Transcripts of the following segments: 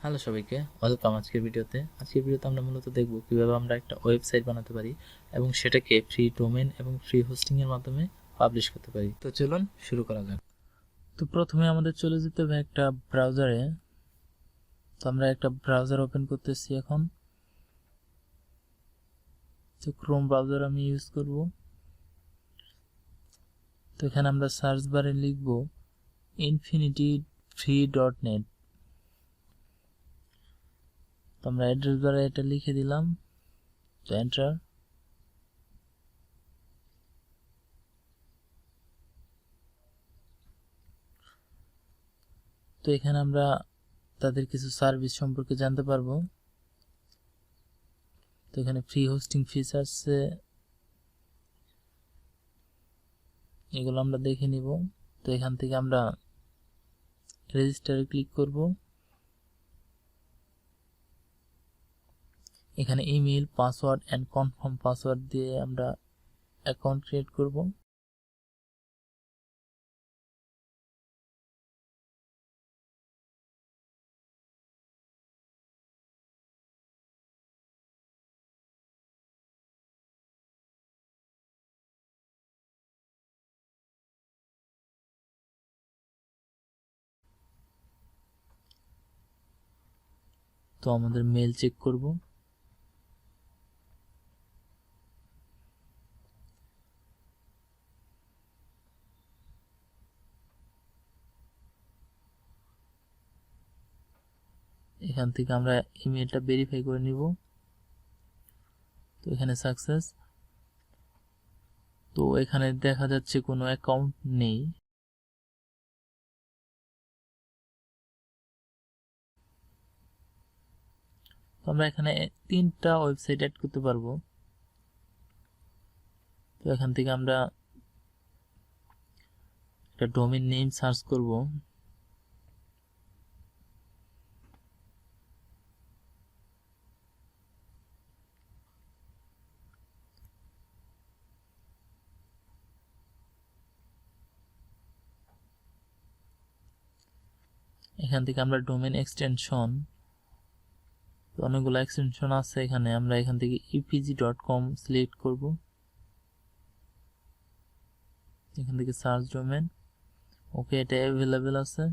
Hello সবাইকে, welcome আজকের ভিডিওতে। আমরা মূলত দেখব কিভাবে আমরা একটা ওয়েবসাইট বানাতে পারি এবং সেটাকে ফ্রি ডোমেন এবং ফ্রি হোস্টিং এর মাধ্যমে পাবলিশ করতে পারি। তো চলুন শুরু করা যাক। তো প্রথমে আমাদের চলে যেতে হবে একটা ব্রাউজারে। তো আমরা একটা ব্রাউজার ওপেন করতেছি এখন। তো ক্রোম ব্রাউজার আমি ইউজ করব। তো এখানে আমরা সার্চ বারে লিখব infinity3.net। তো আমরা অ্যাড্রেস বারে এটা লিখে দিলাম, তো এন্টার। তো এখানে আমরা তাদের কিছু সার্ভিস সম্পর্কে জানতে পারবো। তো এখানে ফ্রি হোস্টিং ফিচারসে এগুলো আমরা দেখে নিব। তো এখান থেকে আমরা রেজিস্টারে ক্লিক করব। এখানে email, password and confirm password দিয়ে আমরা অ্যাকাউন্ট ক্রিয়েট করব। তো আমাদের মেল চেক করব। এখান থেকে আমরা ইমেলটা ভেরিফাই করে নিব। তো এখানে সাকসেস। তো এখানে দেখা যাচ্ছে কোনো অ্যাকাউন্ট নেই। তো আমরা এখানে 3টা ওয়েবসাইট অ্যাড করতে পারবো। তো এখান থেকে আমরা একটা ডোমেইন নেম সার্চ করব। এখান থেকে আমরা ডোমেইন এক্সটেনশন, অনেকগুলো এক্সটেনশন আছে এখানে, আমরা এখান থেকে epg.com সিলেক্ট করব। এখান থেকে সার্চ ডোমেন, ওকে, এটা অ্যাভেলেবেল আছে।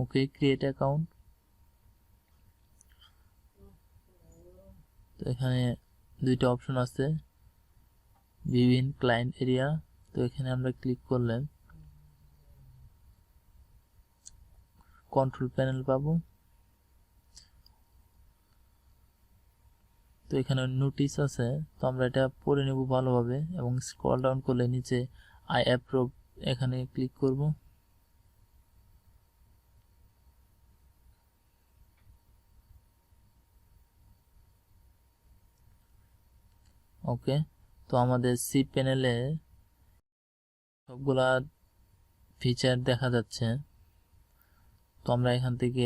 ওকে, ক্রিয়েট অ্যাকাউন্ট। তো এখানে 2টা অপশন আছে, ভিউ ইন ক্লায়েন্ট এরিয়া। তো এখানে আমরা ক্লিক করলে কন্ট্রোল প্যানেল পাবো। তো এখানে নোটিশ আছে, তো আমরা এটা পড়ে নেব ভালোভাবে এবং স্ক্রল ডাউন করলে নিচে আই অ্যাপ্রুভ এখানে ক্লিক করব। ওকে, তো আমাদের সি প্যানেলে সবগুলা ফিচার দেখা যাচ্ছে। তো আমরা এখান থেকে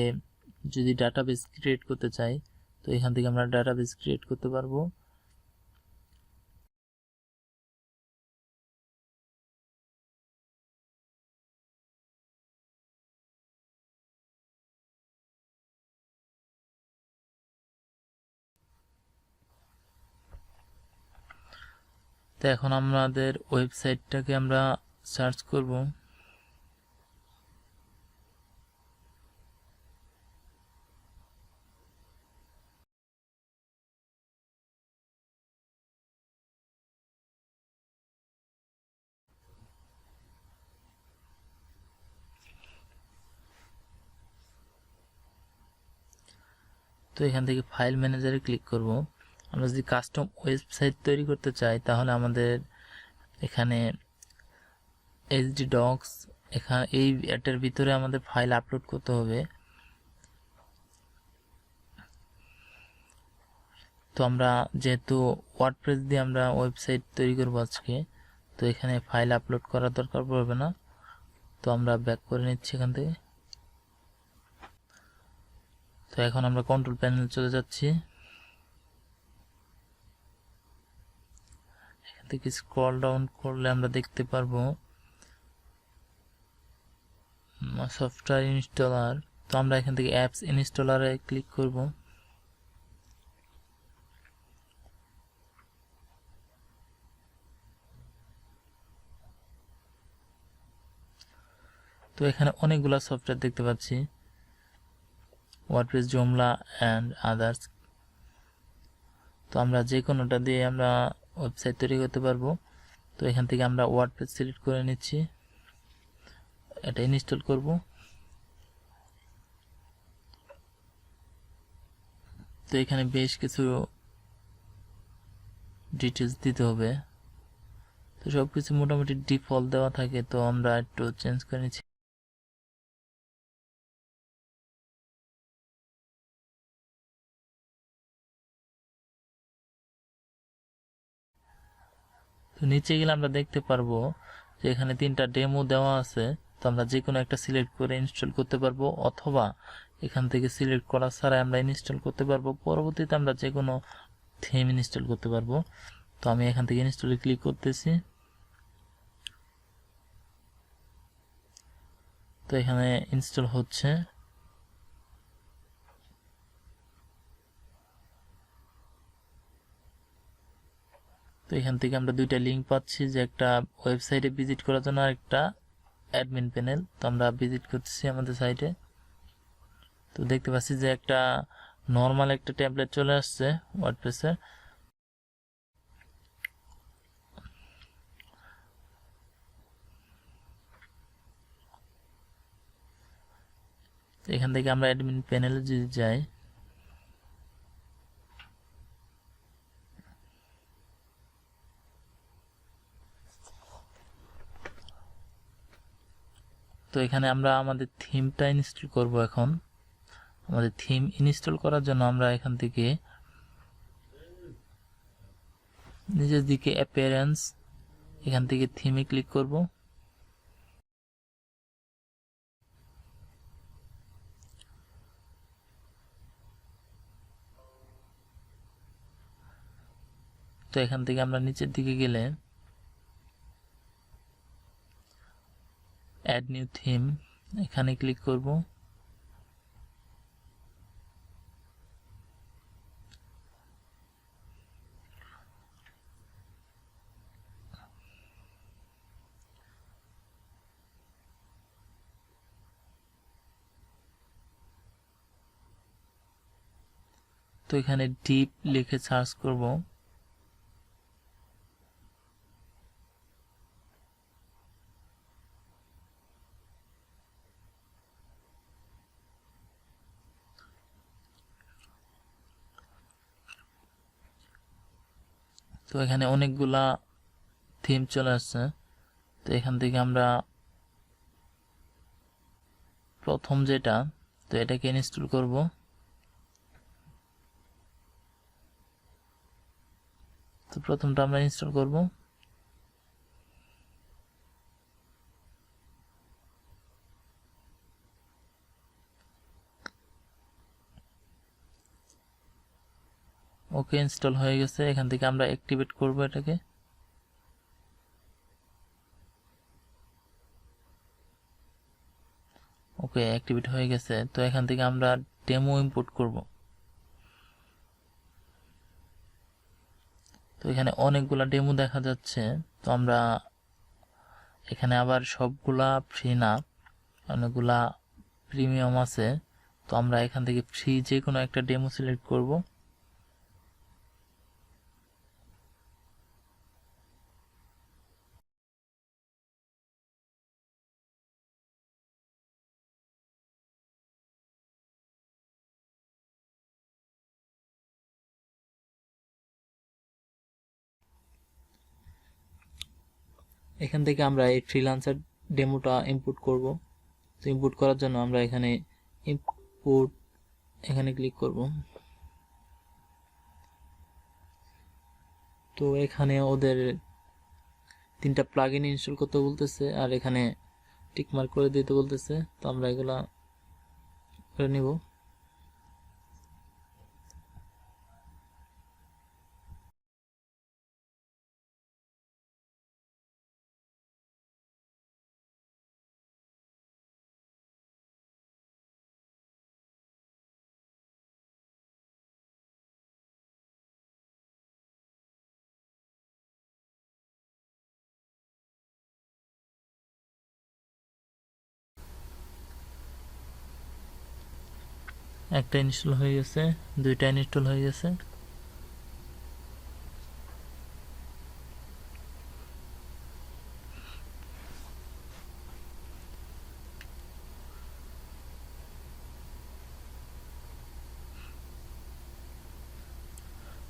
যদি ডাটাবেস ক্রিয়েট করতে চাই, তো এখান থেকে আমরা ডাটাবেস ক্রিয়েট করতে পারবো। তো এখন আমাদের ওয়েবসাইটটাকে আমরা সার্চ করব। তো এখান থেকে ফাইল ম্যানেজারে ক্লিক করব। আমরা যদি কাস্টম ওয়েবসাইট তৈরি করতে চাই তাহলে আমাদের এখানে এইচডি ডক্স, এখানে এটার ভিতরে আমাদের ফাইল আপলোড করতে হবে। তো আমরা যেহেতু ওয়ার্ডপ্রেস দিয়ে আমরা ওয়েবসাইট তৈরি করব আজকে, তো এখানে ফাইল আপলোড করার দরকার পড়বে না। তো আমরা ব্যাক করে নিচ্ছি এখান থেকে। তো এখন আমরা কন্ট্রোল প্যানেল চলে যাচ্ছি। এখান থেকে স্ক্রল ডাউন করলে আমরা দেখতে পারবো সফটওয়্যার ইনস্টলার। তো আমরা এখান থেকে অ্যাপস ইনস্টলারে ক্লিক করব। তো এখানে অনেকগুলা সফটওয়্যার দেখতে পাচ্ছি, ওয়ার্ডপ্রেস, জোমলা অ্যান্ড আদার্স। তো আমরা যে কোনোটা দিয়ে আমরা ওয়েবসাইট তৈরি করতে পারবো। তো এখান থেকে আমরা ওয়ার্ডপ্রেস সিলেক্ট করে নিচ্ছি, এটা ইনস্টল করব। তো এখানে বেশ কিছু ডিটেলস দিতে হবে। তো সবকিছু মোটামুটি ডিফল্ট দেওয়া থাকে, তো আমরা একটু চেঞ্জ করে নিচ্ছি। তো নিচে গেলে আমরা দেখতে পারবো যে এখানে 3টা ডেমো দেওয়া আছে। তো আমরা যে কোনো একটা সিলেক্ট করে ইনস্টল করতে পারবো, অথবা এখান থেকে সিলেক্ট করা ছাড়া আমরা ইনস্টল করতে পারবো। পরবর্তীতে আমরা যে কোনো থিম ইনস্টল করতে পারবো। তো আমি এখান থেকে ইনস্টলে ক্লিক করতেছি। তো এখানে ইনস্টল হচ্ছে। তো এখান থেকে আমরা 2টা লিঙ্ক পাচ্ছি, যে একটা ওয়েবসাইটে ভিজিট করার জন্য আর একটা অ্যাডমিন প্যানেল। তো আমরা ভিজিট করতেছি আমাদের সাইটে। তো দেখতে পাচ্ছি যে একটা নর্মাল একটা ট্যাবলেট চলে আসছে ওয়ার্ডপ্রেসের। এখান থেকে আমরা অ্যাডমিন প্যানেলে যদি যাই, তো এখানে আমরা আমাদের থিমটা ইনস্টল করব। এখন আমাদের থিম ইনস্টল করার জন্য আমরা এখান থেকে নিচের দিকে অ্যাপিয়ারেন্স, এখান থেকে থিমে ক্লিক করব। তো এখান থেকে আমরা নিচের দিকে গেলে অ্যাড নিউ থিম, এখানে ক্লিক করব। তো এখানে ডিপ লিখে সার্চ করব। তো এখানে অনেকগুলা থিম চলে আসছে। তো এখান থেকে আমরা প্রথম যেটা, তো এটাকে ইনস্টল করব। তো প্রথমটা আমরা ইনস্টল করব। ওকে, ইনস্টল হয়ে গেছে। এখান থেকে আমরা অ্যাক্টিভেট করব এটাকে। ওকে, অ্যাক্টিভেট হয়ে গেছে। তো এখান থেকে আমরা ডেমো ইম্পোর্ট করব। তো এখানে অনেকগুলা ডেমো দেখা যাচ্ছে। তো আমরা এখানে আবার সবগুলা ফ্রি না, অনেকগুলা প্রিমিয়াম আছে। তো আমরা এখান থেকে ফ্রি যে কোনো একটা ডেমো সিলেক্ট করব। এখান থেকে আমরা এই ফ্রিল্যান্সার ডেমোটা ইম্পোর্ট করব। তো ইম্পোর্ট করার জন্য আমরা এখানে ইম্পোর্ট, এখানে ক্লিক করব। তো এখানে ওদের 3টা প্লাগইন ইনস্টল করতে বলতেছে, আর এখানে টিক মার্ক করে দিতে বলতেছে। তো আমরা এগুলা করে নিব। একটা ইনস্টল হয়ে গেছে, দুইটা ইনস্টল হয়ে গেছে।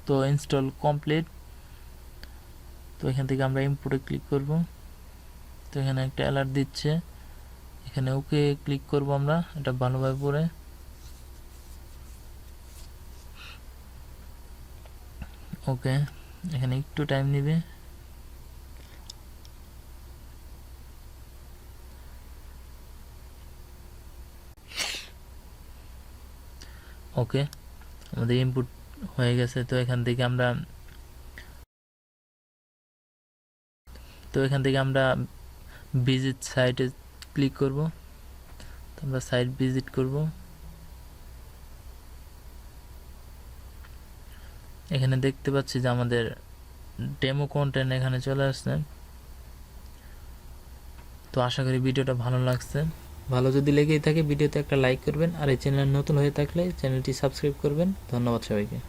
তো ইনস্টল কমপ্লিট। তো এখান থেকে আমরা ইম্পোর্টে ক্লিক করব। তো এখানে একটা অ্যালার্ট দিচ্ছে, এখানে ওকে ক্লিক করব আমরা, এটা ভালোভাবে পড়ে। ওকে, এখানে একটু টাইম নেবে। ওকে, আমাদের ইনপুট হয়ে গেছে। তো এখান থেকে আমরা ভিজিট সাইটে ক্লিক করব। তো আমরা সাইট ভিজিট করব। এখানে দেখতে পাচ্ছি যে আমাদের ডেমো কন্টেন্ট এখানে চলে আসছে। তো আশা করি ভিডিওটা ভালো লাগছে। ভালো যদি লেগেই থাকে ভিডিওতে একটা লাইক করবেন, আর এই চ্যানেল নতুন হয়ে থাকলে চ্যানেলটি সাবস্ক্রাইব করবেন। ধন্যবাদ সবাইকে।